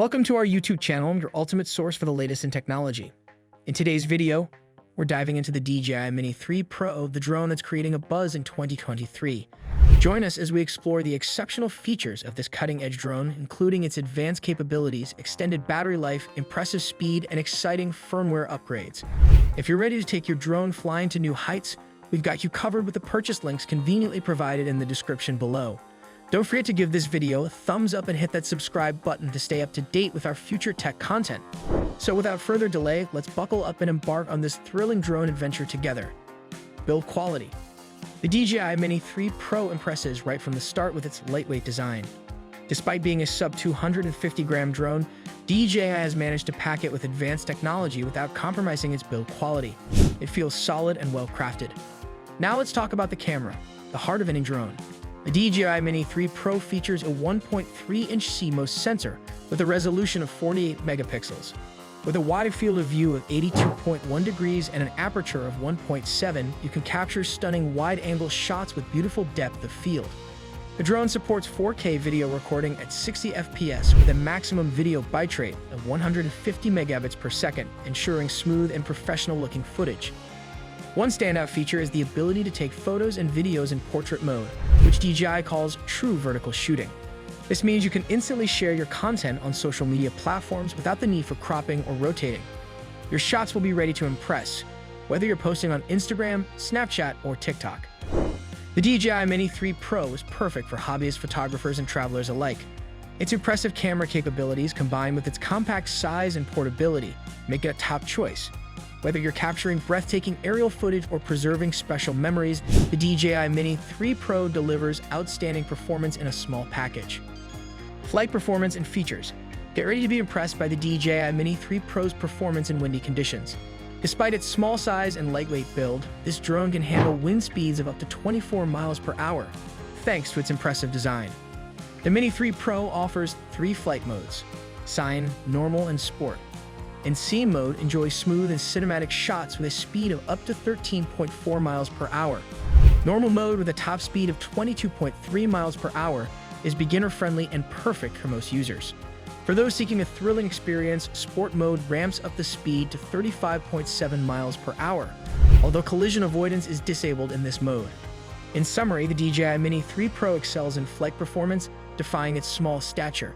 Welcome to our YouTube channel, your ultimate source for the latest in technology. In today's video, we're diving into the DJI Mini 3 Pro, the drone that's creating a buzz in 2023. Join us as we explore the exceptional features of this cutting-edge drone, including its advanced capabilities, extended battery life, impressive speed, and exciting firmware upgrades. If you're ready to take your drone flying to new heights, we've got you covered with the purchase links conveniently provided in the description below. Don't forget to give this video a thumbs up and hit that subscribe button to stay up to date with our future tech content. So without further delay, let's buckle up and embark on this thrilling drone adventure together. Build quality. The DJI Mini 3 Pro impresses right from the start with its lightweight design. Despite being a sub-250-gram drone, DJI has managed to pack it with advanced technology without compromising its build quality. It feels solid and well-crafted. Now let's talk about the camera, the heart of any drone. The DJI Mini 3 Pro features a 1.3-inch CMOS sensor with a resolution of 48 megapixels. With a wide field of view of 82.1 degrees and an aperture of 1.7, you can capture stunning wide-angle shots with beautiful depth of field. The drone supports 4K video recording at 60 FPS with a maximum video bitrate of 150 megabits per second, ensuring smooth and professional-looking footage. One standout feature is the ability to take photos and videos in portrait mode, which DJI calls true vertical shooting. This means you can instantly share your content on social media platforms without the need for cropping or rotating. Your shots will be ready to impress, whether you're posting on Instagram, Snapchat, or TikTok. The DJI Mini 3 Pro is perfect for hobbyist photographers and travelers alike. Its impressive camera capabilities combined with its compact size and portability make it a top choice. Whether you're capturing breathtaking aerial footage or preserving special memories, the DJI Mini 3 Pro delivers outstanding performance in a small package. Flight performance and features. Get ready to be impressed by the DJI Mini 3 Pro's performance in windy conditions. Despite its small size and lightweight build, this drone can handle wind speeds of up to 24 miles per hour, thanks to its impressive design. The Mini 3 Pro offers 3 flight modes: Scene, Normal, and Sport. In Scene mode, enjoy smooth and cinematic shots with a speed of up to 13.4 miles per hour. Normal mode, with a top speed of 22.3 miles per hour, is beginner-friendly and perfect for most users. For those seeking a thrilling experience, Sport mode ramps up the speed to 35.7 miles per hour, although collision avoidance is disabled in this mode. In summary, the DJI Mini 3 Pro excels in flight performance, defying its small stature.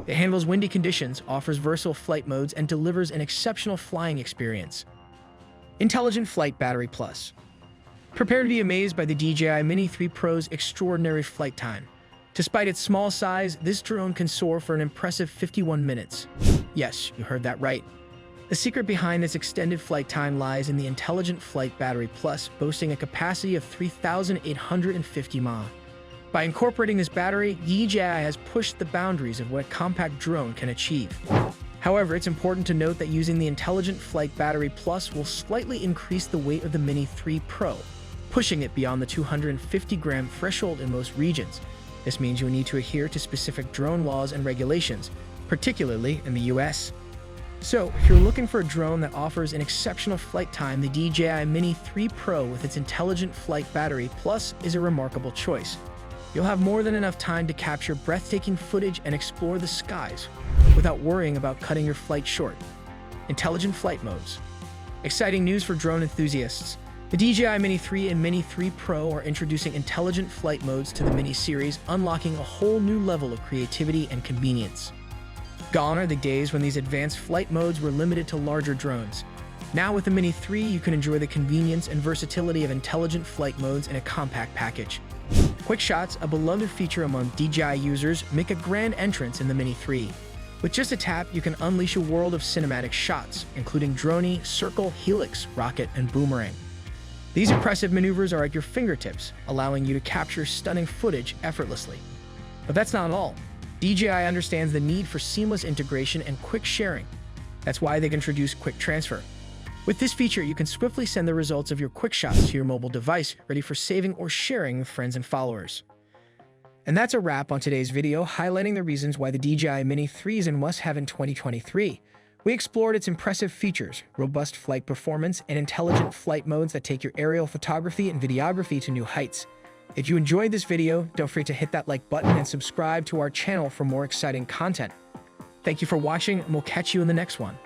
It handles windy conditions, offers versatile flight modes, and delivers an exceptional flying experience. Intelligent Flight Battery Plus. Prepare to be amazed by the DJI Mini 3 Pro's extraordinary flight time. Despite its small size, this drone can soar for an impressive 51 minutes. Yes, you heard that right. The secret behind this extended flight time lies in the Intelligent Flight Battery Plus, boasting a capacity of 3,850 mAh. By incorporating this battery, DJI has pushed the boundaries of what a compact drone can achieve. However, it's important to note that using the Intelligent Flight Battery Plus will slightly increase the weight of the Mini 3 Pro, pushing it beyond the 250-gram threshold in most regions. This means you'll need to adhere to specific drone laws and regulations, particularly in the US. So, if you're looking for a drone that offers an exceptional flight time, the DJI Mini 3 Pro with its Intelligent Flight Battery Plus is a remarkable choice. You'll have more than enough time to capture breathtaking footage and explore the skies without worrying about cutting your flight short. Intelligent Flight Modes. Exciting news for drone enthusiasts. The DJI Mini 3 and Mini 3 Pro are introducing intelligent flight modes to the Mini series, unlocking a whole new level of creativity and convenience. Gone are the days when these advanced flight modes were limited to larger drones. Now with the Mini 3, you can enjoy the convenience and versatility of intelligent flight modes in a compact package. Quick shots, a beloved feature among DJI users, make a grand entrance in the Mini 3. With just a tap, you can unleash a world of cinematic shots, including drone, circle, helix, rocket, and boomerang. These impressive maneuvers are at your fingertips, allowing you to capture stunning footage effortlessly. But that's not all. DJI understands the need for seamless integration and quick sharing. That's why they've introduced Quick Transfer. With this feature, you can swiftly send the results of your quick shots to your mobile device, ready for saving or sharing with friends and followers. And that's a wrap on today's video, highlighting the reasons why the DJI Mini 3 is a must-have in 2023. We explored its impressive features, robust flight performance, and intelligent flight modes that take your aerial photography and videography to new heights. If you enjoyed this video, don't forget to hit that like button and subscribe to our channel for more exciting content. Thank you for watching, and we'll catch you in the next one.